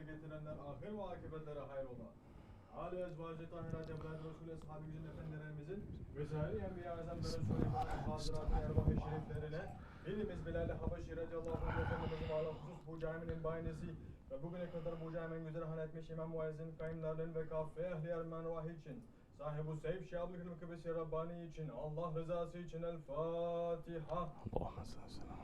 getirenler ahir ve akıbetleri hayrola. Ali ezvacı tahirat evlad Resulü Eshabimizin efendilerimizin Güzel Enbiya Azam ve Resulü Hazırat-ı Erbah-ı Şeriflerine Bilimiz Bilal-i Habeşi radiyallahu anh Efendimizin ala husus bu caminin bahanesi ve bugüne kadar bu caminin güzerhan etmiş İmam Muezzin kayımlarının ve kaffe ehli erman vahi için sahibi Seyf Şahablık Mükebesi Rabbani için Allah rızası için El Fatiha. Allahümme sallallahu.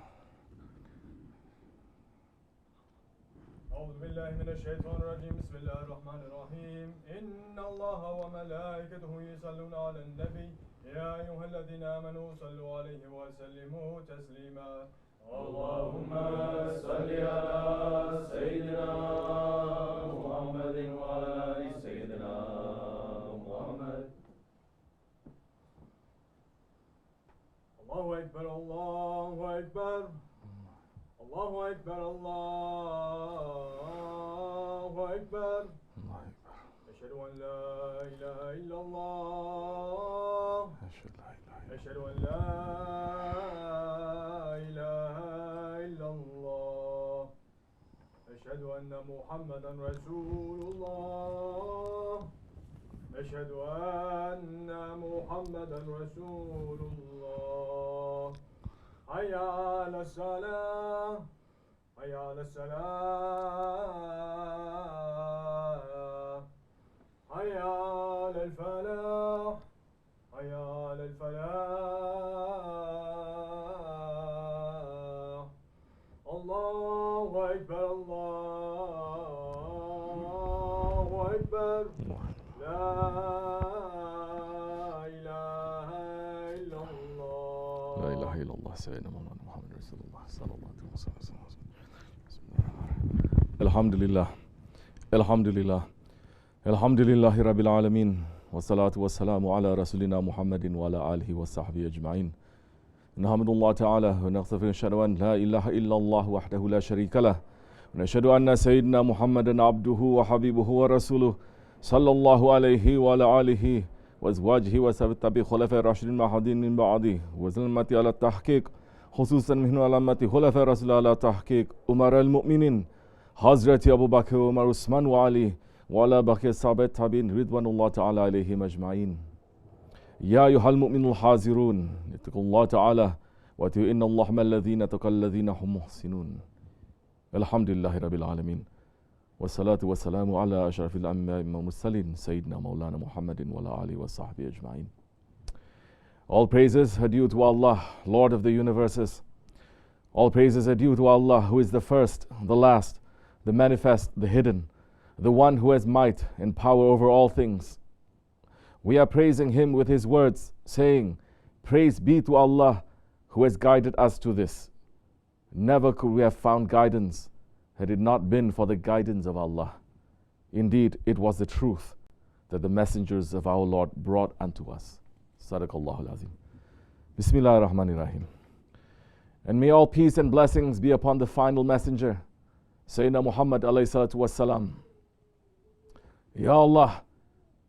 أعوذ بالله من الشيطان الرجيم بسم الله الرحمن الرحيم إن الله وملائكته يصلون على النبي يا أيها الذين آمنوا صلوا عليه وسلموا تسليما اللهم صل على سيدنا محمد وعلى آل سيدنا محمد الله أكبر الله أكبر Allahu Ekber, Allahu Ekber. Eşhedü en la ilahe illallah. Eşhedü en la ilahe illallah. Eşhedü enne Muhammeden Resulullah. Eşhedü enne Muhammeden Resulullah. Hayya alas-salah, hayya alas-salah, hayya alel-felah, hayya alel-felah. Allahu Ekber, Allahu Ekber. La ilahe illallah seyyidina Muhammed Resulullah sallallahu aleyhi ve sellem. Elhamdülillah. Elhamdülillah. Elhamdülillahi Rabbil alemin. Ve salatu ve selamu ala Resulina Muhammedin ve ala alihi ve sahbihi ecma'in. Nehmedullah Teala ve nagfiru neşhedü en la ilahe illallah vahdehu la şerike leh. Ve neşhedü enne seyyidina Muhammeden abduhu ve habibuhu ve resuluhu sallallahu aleyhi ve ala alihi وأزواجه وسبب خلفاء الراشدين المهديين من بعده وزلمة على التحقيق خصوصا من علامة خلفاء الرسول على تحقيق أمراء المؤمنين حضرة أبو بكر وعمر عثمان وعلي وعلى بقية الصحابة التابعين رضوان الله تعالى عليهم أجمعين. يا أيها المؤمنون الحاذرون اتقوا الله تعالى واتقوا إن الله مع الذين اتقوا الذين هم محسنون. الحمد لله رب العالمين. والصلاة والسلام على أشرف الأنبياء والمرسلين سيدنا مولانا محمد وعلى آله وصحبه أجمعين. All praises are due to Allah, Lord of the universes. All praises are due to Allah, who is the first, the last, the manifest, the hidden, the one who has might and power over all things. We are praising Him with His words, saying, Praise be to Allah, who has guided us to this. Never could we have found guidance had it not been for the guidance of Allah. Indeed, it was the truth that the messengers of our Lord brought unto us. Sadaqallahu al-Azim. Bismillahir Rahmanir Rahim. And may all peace and blessings be upon the final messenger, Sayyidina Muhammad alayhi salatu wassalam. Ya Allah,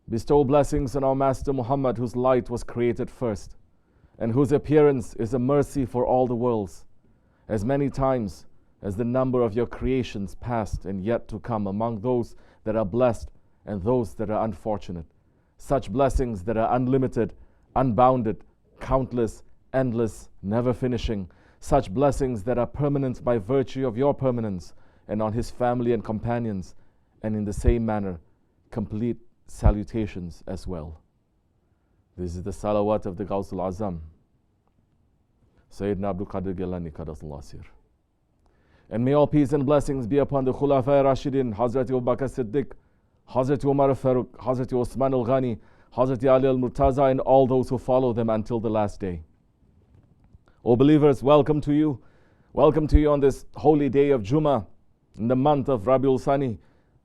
bestow blessings on our Master Muhammad, whose light was created first, and whose appearance is a mercy for all the worlds. As many times as the number of your creations past and yet to come, among those that are blessed and those that are unfortunate. Such blessings that are unlimited, unbounded, countless, endless, never finishing. Such blessings that are permanent by virtue of your permanence, and on his family and companions, and in the same manner, complete salutations as well. This is the salawat of the Ghawsul Azam, Sayyidina Abdul Qadir Gilani Qaddasallahu Sir. And may all peace and blessings be upon the Khulafa Rashidin, Hazrat Abu Bakr Siddiq, Hazrat Umar Farooq, Hazrat Osman al-Ghani, Hazrat Ali al-Murtaza, and all those who follow them until the last day. O believers, welcome to you. Welcome to you on this holy day of Jumu'ah, in the month of Rabiul Thani.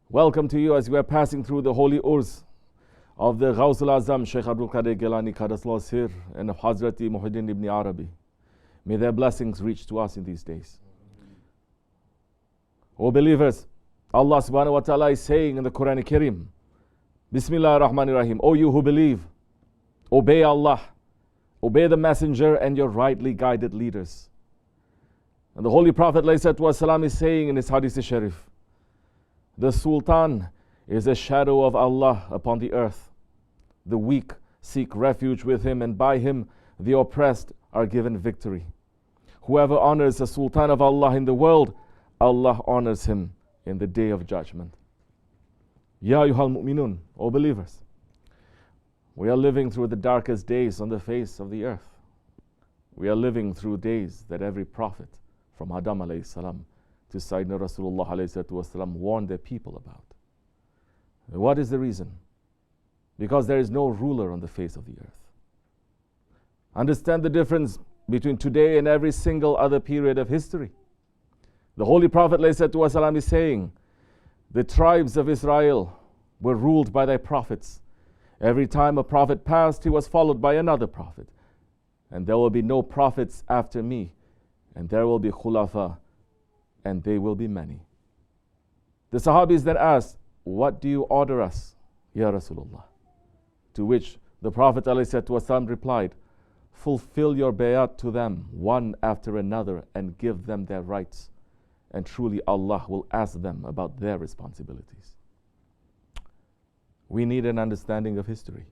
Welcome to you as we are passing through the holy urs of the Ghawsul Azam, Shaykh Abdul Qadir Gilani Qaddasallahu Sir, and of Hazrat Muhyiddin ibn Arabi. May their blessings reach to us in these days. O believers, Allah subhanahu wa ta'ala is saying in the Quran Kareem, Bismillahir Rahmanir Rahim, O you who believe, obey Allah, obey the messenger and your rightly guided leaders. And the Holy Prophet ﷺ is saying in his Hadith Sharif, The Sultan is a shadow of Allah upon the earth. The weak seek refuge with him, and by him the oppressed are given victory. Whoever honors the Sultan of Allah in the world, Allah honors him in the day of judgment. Ya ayyuhal mu'minun, O believers, we are living through the darkest days on the face of the earth. We are living through days that every prophet, from Adam alayhi salam to Sayyidina Rasulullah alayhi wasalam, warned their people about. What is the reason? Because there is no ruler on the face of the earth. Understand the difference between today and every single other period of history. The Holy Prophet ﷺ is saying, the tribes of Israel were ruled by their prophets. Every time a prophet passed, he was followed by another prophet. And there will be no prophets after me, and there will be khulafa, and they will be many. The Sahabis then asked, what do you order us, Ya Rasulullah? To which the Prophet ﷺ replied, fulfill your bayat to them one after another and give them their rights, and truly Allah will ask them about their responsibilities. We need an understanding of history.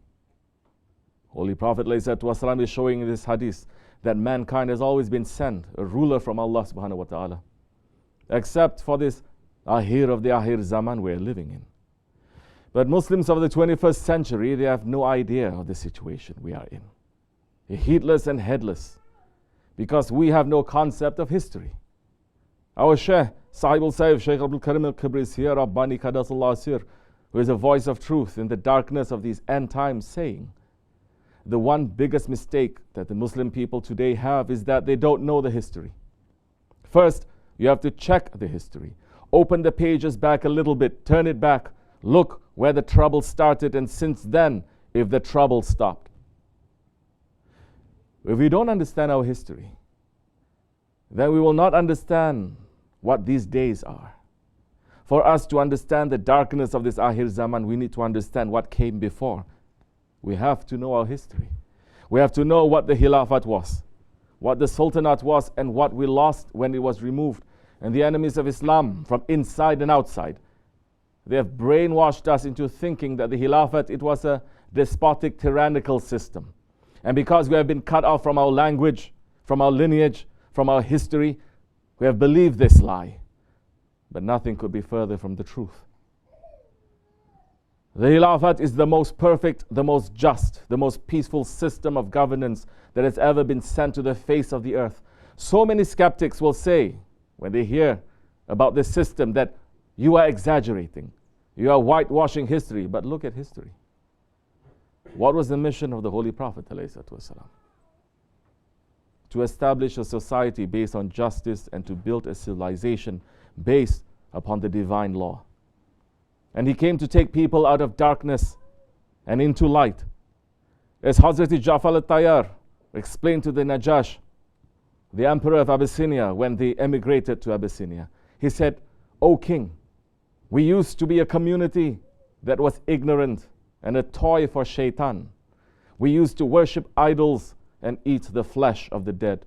Holy Prophet ﷺ is showing in this hadith that mankind has always been sent a ruler from Allah subhanahu wa ta'ala, except for this Ahir of the Ahir Zaman we're living in. But Muslims of the 21st century, they have no idea of the situation we are in. Heedless and headless, because we have no concept of history. Our Shaykh, Sahibul Sayyid, Shaykh Abdul Karim al-Kibri is here, Rabbani Qadasallahu Sir, who is a voice of truth in the darkness of these end times, saying, the one biggest mistake that the Muslim people today have is that they don't know the history. First, you have to check the history. Open the pages back a little bit, turn it back, look where the trouble started, and since then, if the trouble stopped. If we don't understand our history, then we will not understand what these days are. For us to understand the darkness of this Ahir Zaman, we need to understand what came before. We have to know our history. We have to know what the Khilafat was, what the Sultanate was, and what we lost when it was removed. And the enemies of Islam from inside and outside, they have brainwashed us into thinking that the Khilafat, it was a despotic, tyrannical system. And because we have been cut off from our language, from our lineage, from our history, we have believed this lie. But nothing could be further from the truth. The Khilafat is the most perfect, the most just, the most peaceful system of governance that has ever been sent to the face of the earth. So many skeptics will say, when they hear about this system, that you are exaggerating, you are whitewashing history. But look at history. What was the mission of the Holy Prophet ﷺ? To establish a society based on justice and to build a civilization based upon the divine law. And he came to take people out of darkness and into light. As Hazrat Ja'far al-Tayyar explained to the Najash, the emperor of Abyssinia, when they emigrated to Abyssinia, he said, O king, we used to be a community that was ignorant and a toy for shaitan. We used to worship idols and eat the flesh of the dead.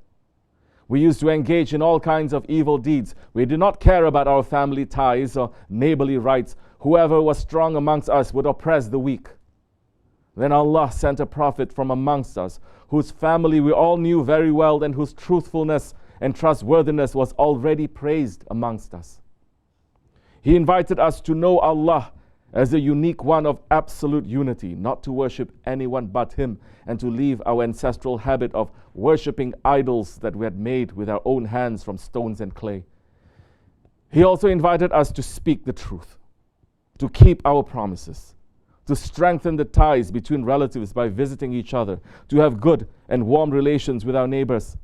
We used to engage in all kinds of evil deeds. We did not care about our family ties or neighborly rights. Whoever was strong amongst us would oppress the weak. Then Allah sent a prophet from amongst us, whose family we all knew very well and whose truthfulness and trustworthiness was already praised amongst us. He invited us to know Allah as a unique one of absolute unity, not to worship anyone but Him, and to leave our ancestral habit of worshipping idols that we had made with our own hands from stones and clay. He also invited us to speak the truth, to keep our promises, to strengthen the ties between relatives by visiting each other, to have good and warm relations with our neighbors.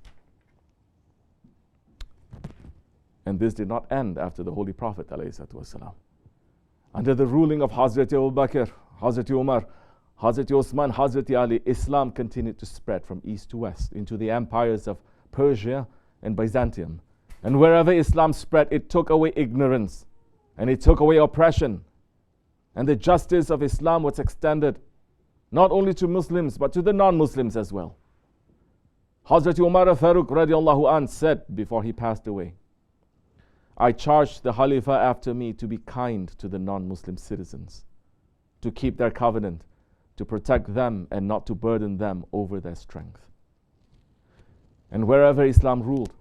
And this did not end after the Holy Prophet ﷺ. Under the ruling of Hazrat Abu Bakr, Hazrat Umar, Hazrat Osman, Hazrat Ali, Islam continued to spread from east to west into the empires of Persia and Byzantium. And wherever Islam spread, it took away ignorance and it took away oppression. And the justice of Islam was extended not only to Muslims but to the non-Muslims as well. Hazrat Umar Farooq radiallahu anh said before he passed away, I charged the Khalifa after me to be kind to the non-Muslim citizens, to keep their covenant, to protect them and not to burden them over their strength. And wherever Islam ruled,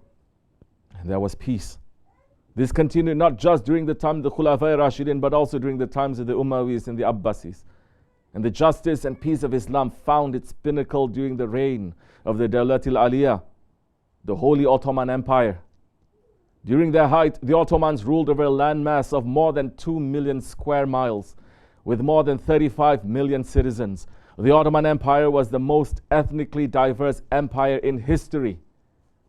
there was peace. This continued not just during the time of the Khulafa Rashidin, but also during the times of the Umayyas and the Abbasis. And the justice and peace of Islam found its pinnacle during the reign of the Dawlatil Aliyah, the Holy Ottoman Empire. During their height, the Ottomans ruled over a landmass of more than 2 million square miles, with more than 35 million citizens. The Ottoman Empire was the most ethnically diverse empire in history,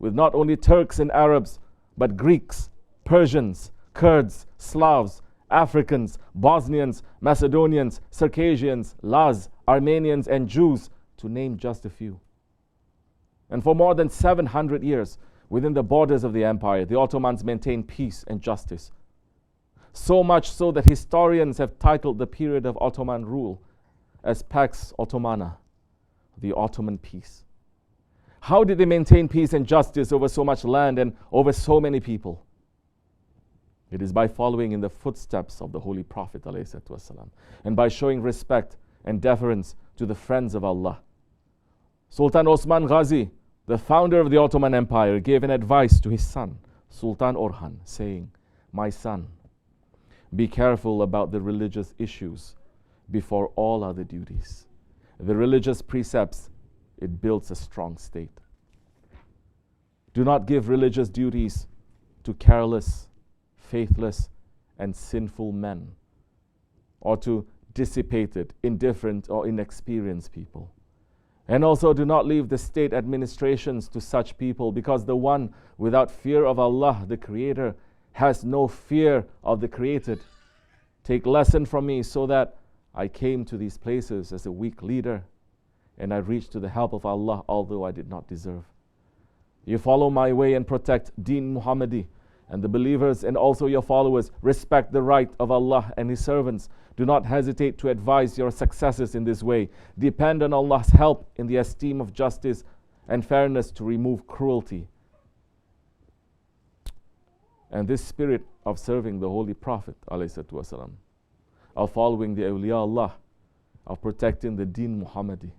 with not only Turks and Arabs, but Greeks, Persians, Kurds, Slavs, Africans, Bosnians, Macedonians, Circassians, Laz, Armenians, and Jews, to name just a few. And for more than 700 years, within the borders of the empire, the Ottomans maintained peace and justice. So much so that historians have titled the period of Ottoman rule as Pax Ottomana, the Ottoman peace. How did they maintain peace and justice over so much land and over so many people? It is by following in the footsteps of the Holy Prophet ﷺ, and by showing respect and deference to the friends of Allah. Sultan Osman Ghazi, the founder of the Ottoman Empire, gave an advice to his son, Sultan Orhan, saying, "My son, be careful about the religious issues before all other duties. The religious precepts, it builds a strong state. Do not give religious duties to careless, faithless, and sinful men, or to dissipated, indifferent, or inexperienced people. And also do not leave the state administrations to such people, because the one without fear of Allah, the Creator, has no fear of the created. Take lesson from me, so that I came to these places as a weak leader, and I reached to the help of Allah, although I did not deserve. You follow my way and protect Deen Muhammadi, and the believers and also your followers respect the right of Allah and His servants. Do not hesitate to advise your successors in this way. Depend on Allah's help in the esteem of justice and fairness to remove cruelty." And this spirit of serving the Holy Prophet ﷺ, of following the awliya Allah, of protecting the Deen Muhammadi,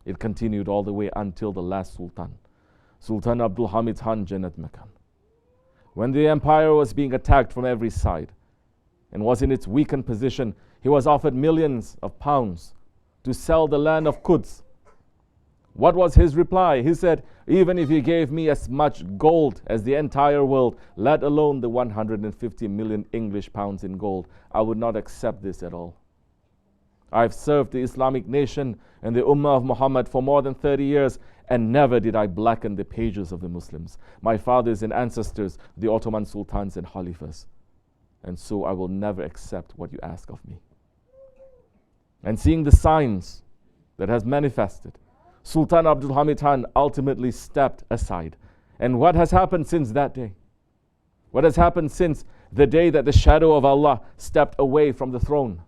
it continued all the way until the last Sultan, Sultan Abdul Hamid Khan Jannat Makan. When the empire was being attacked from every side and was in its weakened position, he was offered millions of pounds to sell the land of Quds. What was his reply? He said, "Even if you gave me as much gold as the entire world, let alone the 150 million English pounds in gold, I would not accept this at all. I've served the Islamic nation and the Ummah of Muhammad for more than 30 years, and never did I blacken the pages of the Muslims, my fathers and ancestors, the Ottoman sultans and khalifas. And so I will never accept what you ask of me." And seeing the signs that has manifested, Sultan Abdul Hamid Khan ultimately stepped aside. And what has happened since that day? What has happened since the day that the shadow of Allah stepped away from the throne?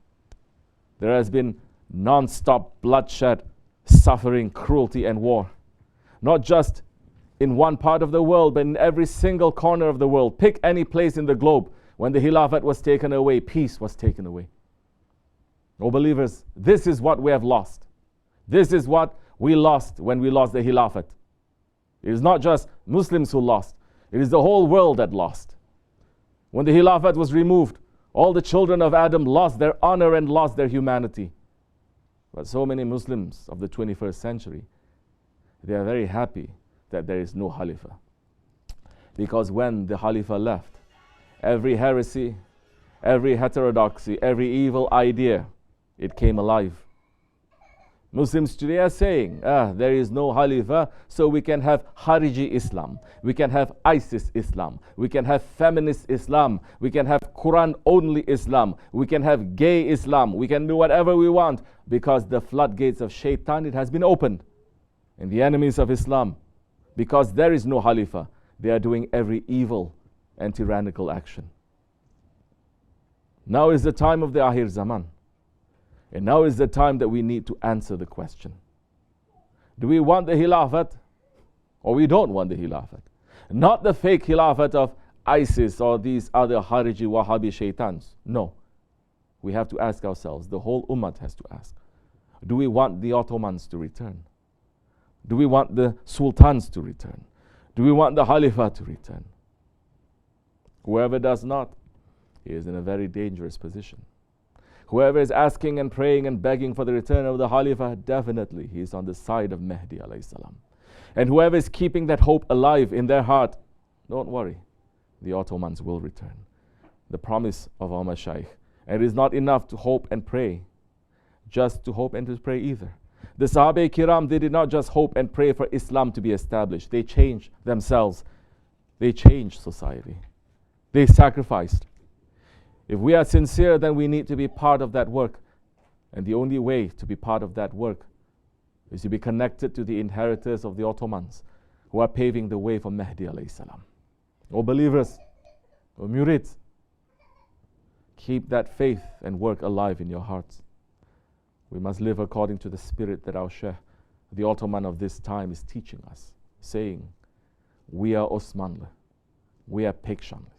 There has been non-stop bloodshed, suffering, cruelty, and war. Not just in one part of the world, but in every single corner of the world. Pick any place in the globe. When the Khilafat was taken away, peace was taken away. Oh believers, this is what we have lost. This is what we lost when we lost the Khilafat. It is not just Muslims who lost. It is the whole world that lost. When the Khilafat was removed, all the children of Adam lost their honor and lost their humanity. But so many Muslims of the 21st century, they are very happy that there is no Khalifa. Because when the Khalifa left, every heresy, every heterodoxy, every evil idea, it came alive. Muslims today are saying, there is no Khalifa, so we can have Khariji Islam, we can have ISIS Islam, we can have feminist Islam, we can have Quran-only Islam, we can have gay Islam, we can do whatever we want, because the floodgates of shaitan, it has been opened. And the enemies of Islam, because there is no Khalifa, they are doing every evil and tyrannical action. Now is the time of the Ahir Zaman. And now is the time that we need to answer the question. Do we want the Khilafat or we don't want the Khilafat? Not the fake Khilafat of ISIS or these other Hariji Wahhabi shaitans. No. We have to ask ourselves, the whole ummah has to ask, do we want the Ottomans to return? Do we want the sultans to return? Do we want the Khalifa to return? Whoever does not, he is in a very dangerous position. Whoever is asking and praying and begging for the return of the Khalifa, definitely he is on the side of Mahdi alayhi salam. And whoever is keeping that hope alive in their heart, don't worry, the Ottomans will return. The promise of our Mashaykh. And it is not enough to hope and pray, just to hope and to pray either. The Sahaba Kiram, they did not just hope and pray for Islam to be established. They changed themselves. They changed society. They sacrificed. If we are sincere, then we need to be part of that work. And the only way to be part of that work is to be connected to the inheritors of the Ottomans who are paving the way for Mahdi alayhi salam. O believers, O murids, keep that faith and work alive in your hearts. We must live according to the spirit that our Shaykh, the Ottoman of this time, is teaching us, saying, we are Osmanli, we are Pekshanli,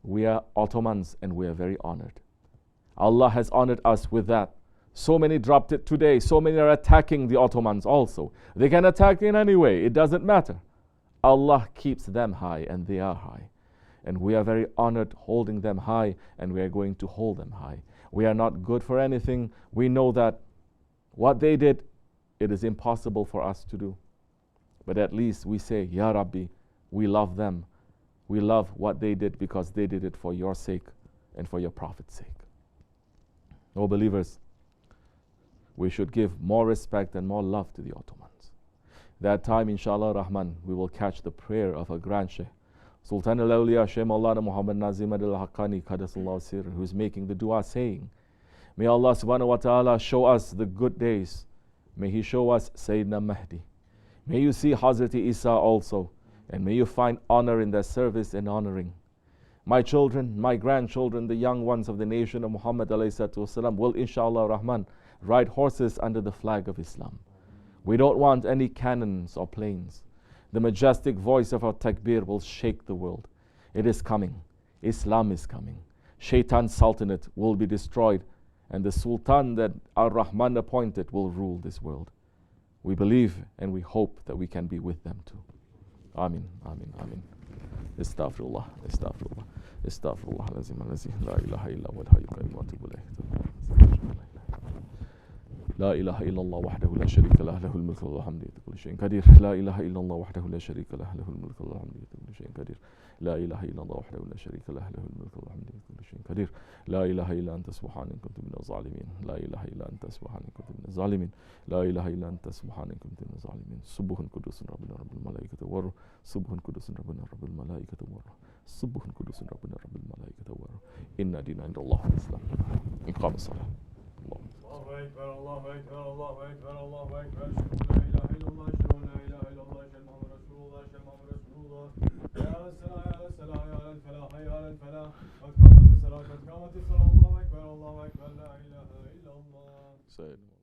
we are Ottomans, and we are very honored. Allah has honored us with that. So many dropped it today, so many are attacking the Ottomans also. They can attack in any way, it doesn't matter. Allah keeps them high, and they are high. And we are very honored holding them high, and we are going to hold them high. We are not good for anything. We know that what they did, it is impossible for us to do. But at least we say, Ya Rabbi, we love them. We love what they did because they did it for your sake and for your Prophet's sake. O believers, we should give more respect and more love to the Ottomans. That time, inshallah Rahman, we will catch the prayer of a grand Shaykh, Sultan al-Awliya Shaykh Maulana Muhammad Nazim al-Hakkani Qaddasallahu Sirr, who is making the dua saying, may Allah subhanahu wa ta'ala show us the good days. May He show us Sayyidina Mahdi. May you see Hazrat Isa also, and may you find honor in their service and honoring. My children, my grandchildren, the young ones of the nation of Muhammad alayhi wasallam will inshallah Rahman ride horses under the flag of Islam. We don't want any cannons or planes. The majestic voice of our takbir will shake the world. It is coming. Islam is coming. Shaitan's sultanate will be destroyed, and the sultan that Ar-Rahman appointed will rule this world. We believe and we hope that we can be with them too. Amin, amin, amin. Astaghfirullah, astaghfirullah, astaghfirullah, lazim, lazim, la ilaha illa huwa al-hayyul qayyum wa atubu ilayh. لا إله إلا الله وحده لا شريك له له الملك والحمد لله كل شيء قدير لا إله إلا الله وحده لا شريك له له الملك والحمد لله كل شيء قدير لا إله إلا الله وحده لا شريك له له الملك والحمد لله كل شيء قدير لا إله إلا أنت سبحانك كنت من الظالمين لا إله إلا أنت سبحانك كنت من الظالمين لا إله إلا أنت سبحانك كنت من الظالمين سبح قدوس ربنا رب الملائكة والروح سبح قدوس ربنا رب الملائكة والروح سبح قدوس ربنا رب الملائكة والروح إن دين عند الله الإسلام إقام الصلاة الله أكبر الله أكبر الله أكبر الله أكبر لا إله إلا الله لا إله إلا الله محمد رسول الله محمد رسول الله يا السلام يا السلام يا الفلاح يا الفلاح قد قامت الصلاة قد قامت الصلاة الله أكبر لا إله إلا الله